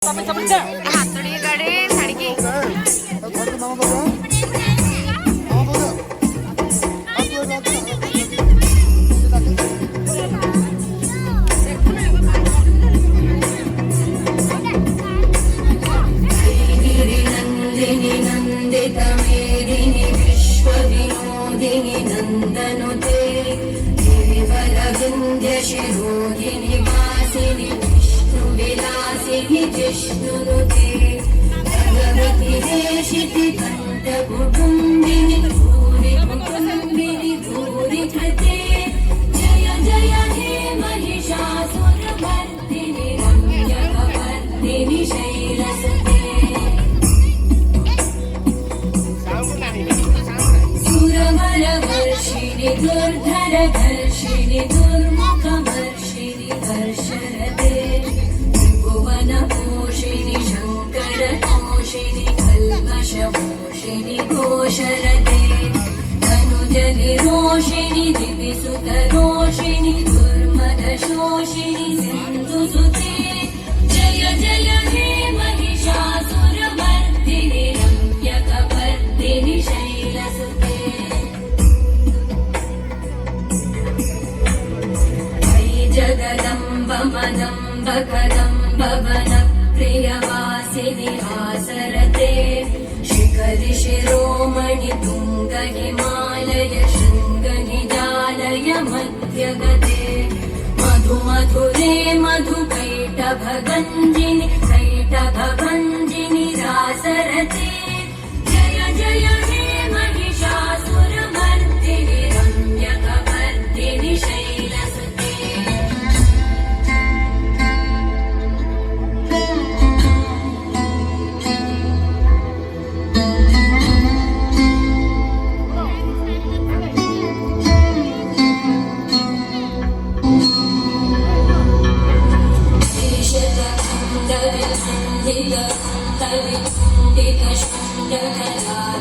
हातोडी गाडी साडकी नंदिनी नंदित मेदिनी विश्व विनोदिनी नंदनुते केवल विंध्य शिरोधिनी वासिनी विष्णु विलासिनी जिष्णुनुते भगवती देशिति कंठ कुटुंबिनी भूरि कुटुंबिनी भूरि कृते जय जय हे महिषासुरमर्दिनि रम्यकपर्दिनि शैलसुते सुरवरवर्षिणि दुर्धरधर्षिणि दुर्मुखमर्षिणि हर्षरते त्रिभुवनपोषिणि शङ्करतोषिणि कल्मषपोषिणि घोषरते धनुजनिरोषिणि दिविसुतरोषिणि दुर्मदशोषिणि सिन्धुसुते जय जय हे महिषासुरमर्दिनि रम्यकपर्दिनि शैलसुते जगदम्ब मदम्ब कदम्ब वन प्रियवासिनि हासरते शिखरि शिरोमणि तुङ्ग हिमालय शृङ्ग निजालय मध्यगते मधु मधुरे मधु कैटभगञ्जिनि कैटभभञ्जिनि रासरते जय जय हे महिषासुरमर्दिनि रम्यकपर्दिनि शैलसुते शूण्डकला